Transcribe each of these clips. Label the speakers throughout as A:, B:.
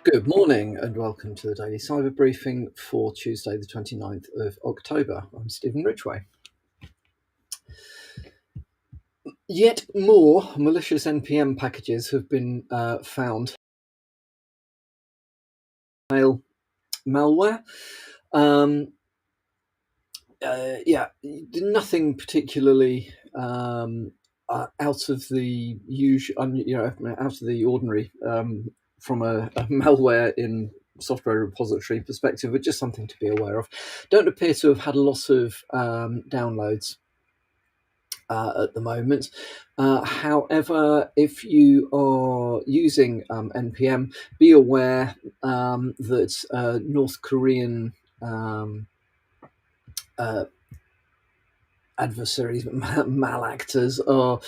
A: Good morning and welcome to the Daily Cyber Briefing for Tuesday, the 29th of October. I'm Stephen Ridgway. Yet more malicious NPM packages have been found. Malware. Nothing particularly out of the usual, out of the ordinary from a malware in software repository perspective, but just something to be aware of. Don't appear to have had a lot of downloads at the moment. However, if you are using NPM, be aware that North Korean adversaries, malactors, are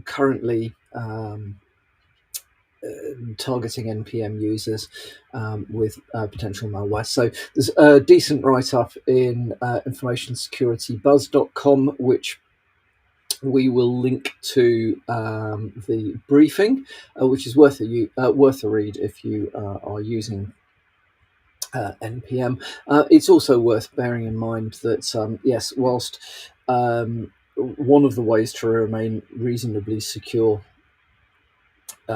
A: currently targeting NPM users with potential malware. So there's a decent write-up in informationsecuritybuzz.com, which we will link to the briefing, which is worth a read if you are using NPM. It's also worth bearing in mind that, yes, whilst one of the ways to remain reasonably secure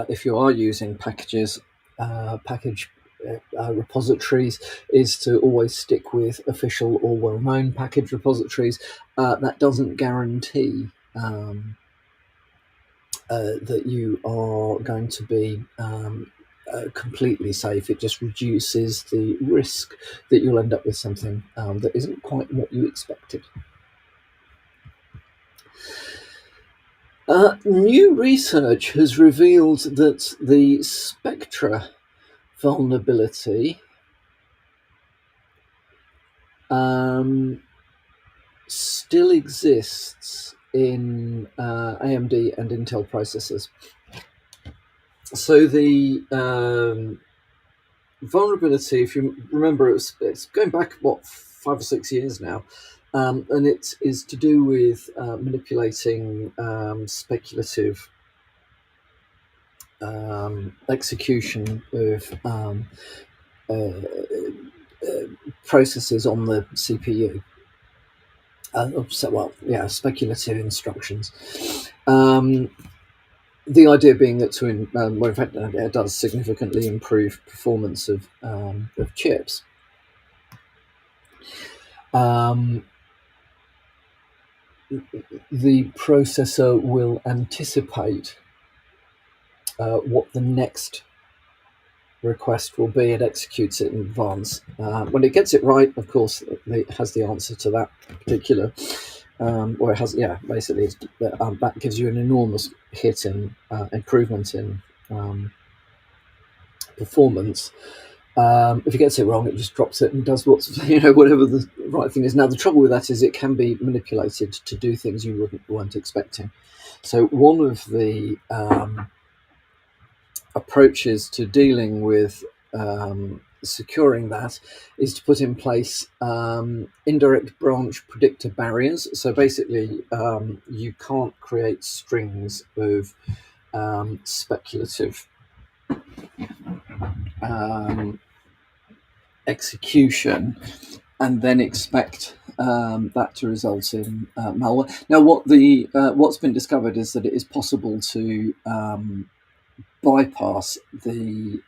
A: if you are using package repositories is to always stick with official or well-known package repositories. That doesn't guarantee that you are going to be completely safe. It just reduces the risk that you'll end up with something that isn't quite what you expected. New research has revealed that the Spectre vulnerability still exists in AMD and Intel processors. So the vulnerability, if you remember, it's going back, 5 or 6 years now, and it is to do with manipulating speculative execution of processes on the CPU. Speculative instructions. The idea being that in fact, it does significantly improve performance of chips. The processor will anticipate what the next request will be and executes it in advance. When it gets it right, of course, it has the answer to that particular, or it has, basically that gives you an enormous hit in improvement in performance. If it gets it wrong, it just drops it and does whatever the right thing is. Now, the trouble with that is it can be manipulated to do things you weren't expecting. So one of the approaches to dealing with securing that is to put in place indirect branch predictor barriers. So basically, you can't create strings of speculative execution and then expect that to result in malware. Now, what's been discovered is that it is possible to bypass the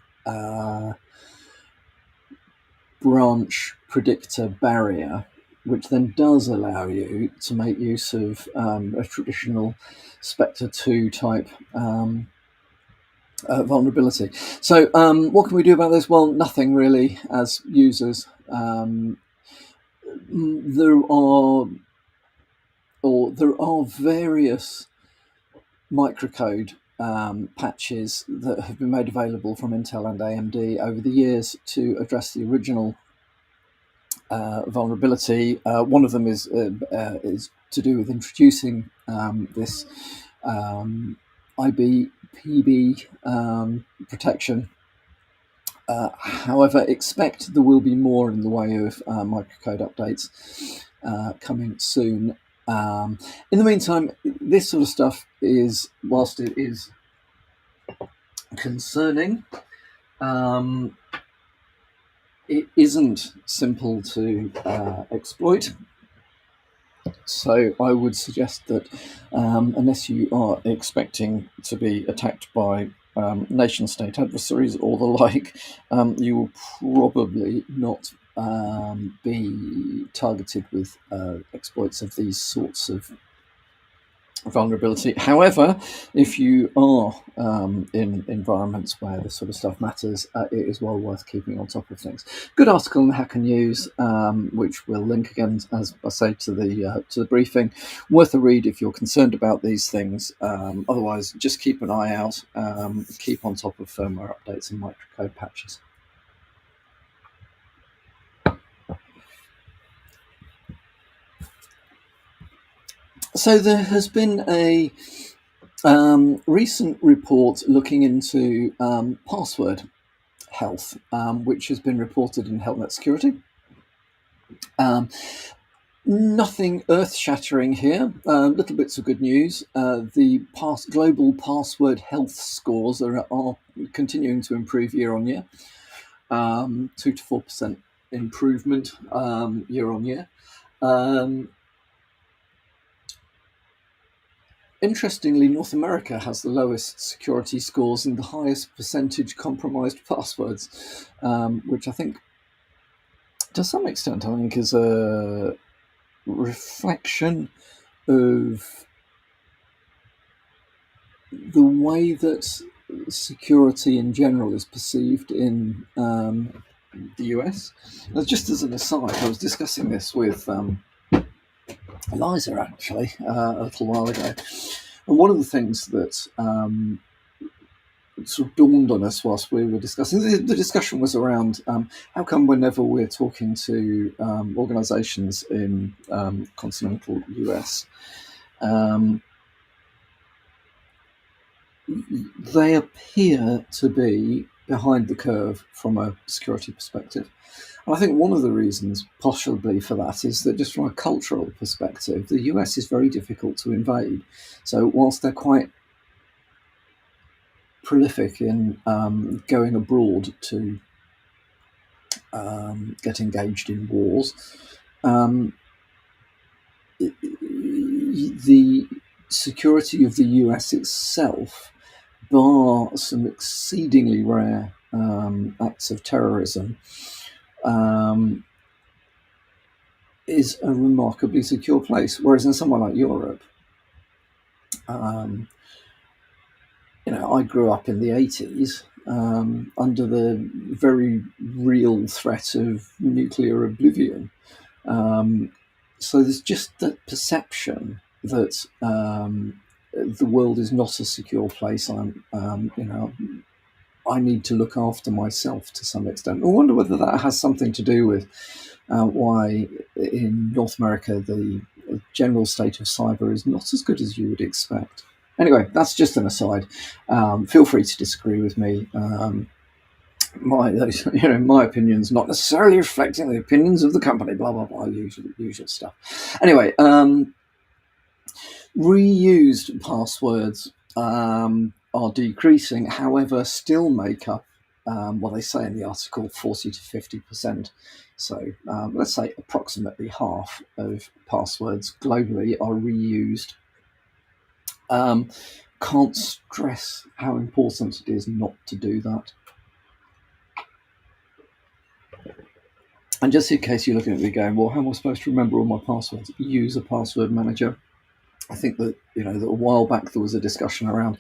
A: branch predictor barrier, which then does allow you to make use of a traditional Spectre 2 type vulnerability. So what can we do about this? Well, nothing really as users. There are various microcode patches that have been made available from Intel and AMD over the years to address the original vulnerability. One of them is to do with introducing this IBPB protection. However, expect there will be more in the way of microcode updates coming soon. In the meantime, this sort of stuff is, whilst it is concerning. It isn't simple to exploit. So I would suggest that unless you are expecting to be attacked by nation-state adversaries or the like, you will probably not be targeted with exploits of these sorts of vulnerability. However, if you are in environments where this sort of stuff matters, it is well worth keeping on top of things. Good article in Hacker News, which we'll link again, as I say, to the briefing. Worth a read if you're concerned about these things. Otherwise, just keep an eye out. Keep on top of firmware updates and microcode patches. So there has been a recent report looking into password health, which has been reported in HelpNet Security. Nothing earth-shattering here. Little bits of good news. The global password health scores are continuing to improve year on year. 2 to 4% improvement year on year. Interestingly, North America has the lowest security scores and the highest percentage compromised passwords, which I think, to some extent, is a reflection of the way that security in general is perceived in the US. Now, just as an aside, I was discussing this with Eliza actually a little while ago, and one of the things that sort of dawned on us whilst we were discussing the discussion was around how come whenever we're talking to organisations in continental US, they appear to be behind the curve from a security perspective. And I think one of the reasons possibly for that is that just from a cultural perspective, the US is very difficult to invade. So whilst they're quite prolific in going abroad to get engaged in wars, the security of the US itself, bar some exceedingly rare acts of terrorism, is a remarkably secure place. Whereas in somewhere like Europe, I grew up in the 80s under the very real threat of nuclear oblivion. So there's just that perception that the world is not a secure place. I need to look after myself to some extent. I wonder whether that has something to do with why in North America the general state of cyber is not as good as you would expect. Anyway, that's just an aside. Feel free to disagree with me. My opinion's not necessarily reflecting the opinions of the company. Blah blah blah. Usual stuff. Anyway, reused passwords are decreasing. However, still make up what they say in the article 40 to 50%. So let's say approximately half of passwords globally are reused. Can't stress how important it is not to do that. And just in case you're looking at me going, well, how am I supposed to remember all my passwords? Use a password manager. I think that, that a while back there was a discussion around,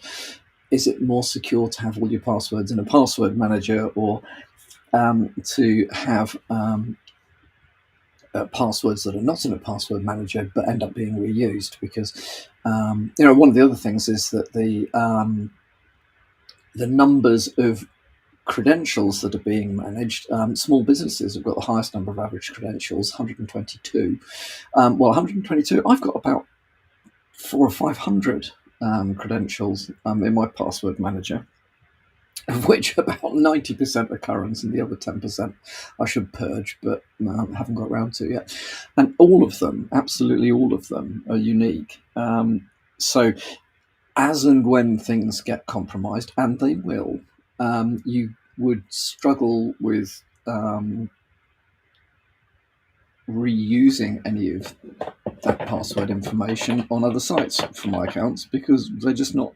A: is it more secure to have all your passwords in a password manager or to have passwords that are not in a password manager but end up being reused? Because one of the other things is that the numbers of credentials that are being managed, small businesses have got the highest number of average credentials, 122. 122, I've got about 400 or 500 credentials in my password manager, of which about 90% are current and the other 10% I should purge, but haven't got around to yet. And all of them, absolutely all of them, are unique. So as and when things get compromised, and they will, you would struggle with reusing any of that password information on other sites for my accounts, because they're just not,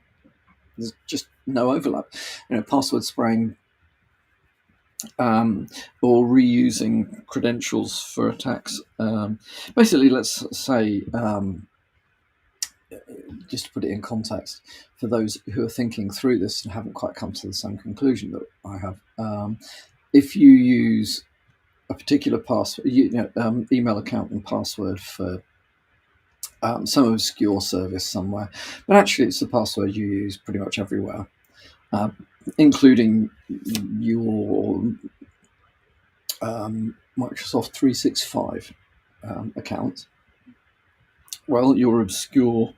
A: there's just no overlap. Password spraying or reusing credentials for attacks. Basically, let's say, just to put it in context, for those who are thinking through this and haven't quite come to the same conclusion that I have, if you use a particular password, email account and password for some obscure service somewhere, but actually it's the password you use pretty much everywhere, including your Microsoft 365 account. Well, your obscure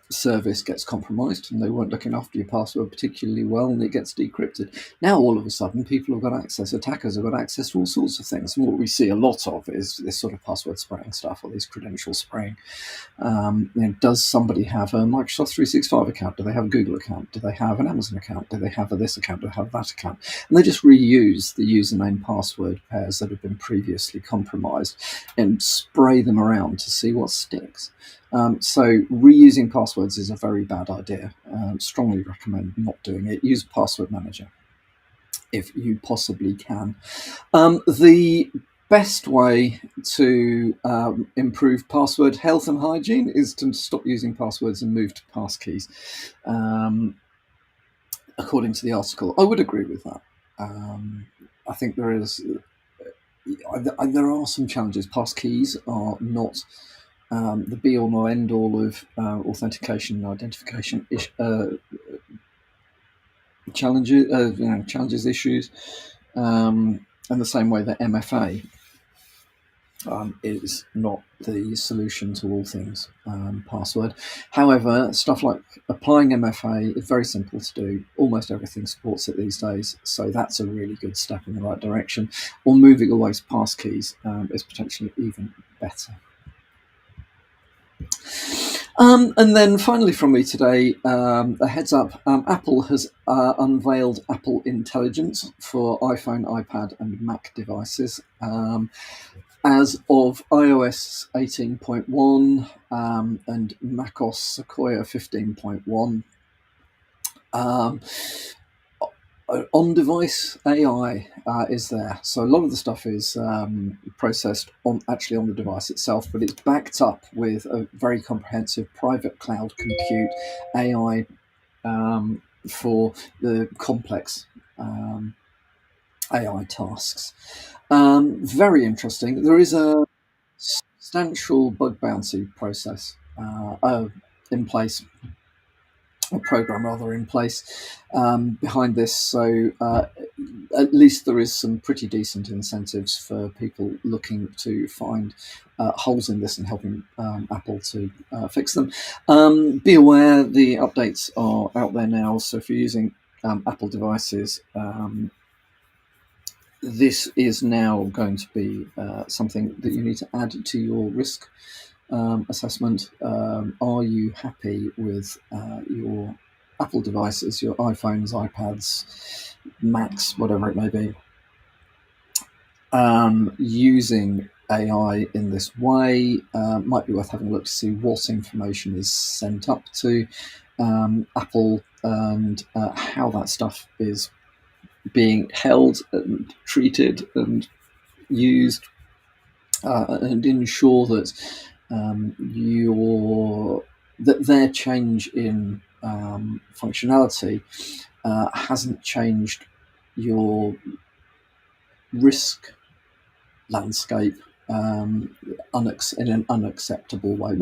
A: service gets compromised and they weren't looking after your password particularly well, and it gets decrypted. Now all of a sudden people have got access, attackers have got access to all sorts of things, and what we see a lot of is this sort of password spraying stuff, or these credential spraying. Does somebody have a Microsoft 365 account? Do they have a Google account? Do they have an Amazon account? Do they have this account? Do they have that account? And they just reuse the username password pairs that have been previously compromised and spray them around to see what sticks. So reusing passwords is a very bad idea. Strongly recommend not doing it. Use a password manager if you possibly can. The best way to improve password health and hygiene is to stop using passwords and move to passkeys, according to the article. I would agree with that. I think there are some challenges. Passkeys are not the be-all or end-all of authentication and identification challenges, issues, and the same way that MFA is not the solution to all things password. However, stuff like applying MFA is very simple to do. Almost everything supports it these days, so that's a really good step in the right direction. Or moving away to passkeys is potentially even better. And then finally from me today, a heads up, Apple has unveiled Apple Intelligence for iPhone, iPad and Mac devices. As of iOS 18.1 and macOS Sequoia 15.1, on-device AI is there. So a lot of the stuff is processed on the device itself, but it's backed up with a very comprehensive private cloud compute AI for the complex AI tasks. Very interesting. There is a substantial bug bounty process in place. A program rather in place behind this, so at least there is some pretty decent incentives for people looking to find holes in this and helping Apple to fix them. Be aware the updates are out there now, so if you're using Apple devices, this is now going to be something that you need to add to your risk assessment. Are you happy with your Apple devices, your iPhones, iPads, Macs, whatever it may be, using AI in this way? Might be worth having a look to see what information is sent up to Apple and how that stuff is being held and treated and used, and ensure that their change in functionality hasn't changed your risk landscape in an unacceptable way.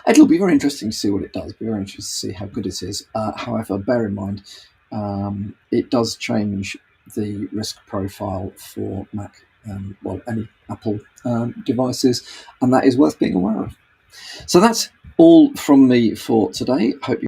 A: It'll be very interesting to see what it does. Be very interesting to see how good it is. However, bear in mind it does change the risk profile for Mac, any Apple devices, and that is worth being aware of. So that's all from me for today. Hope you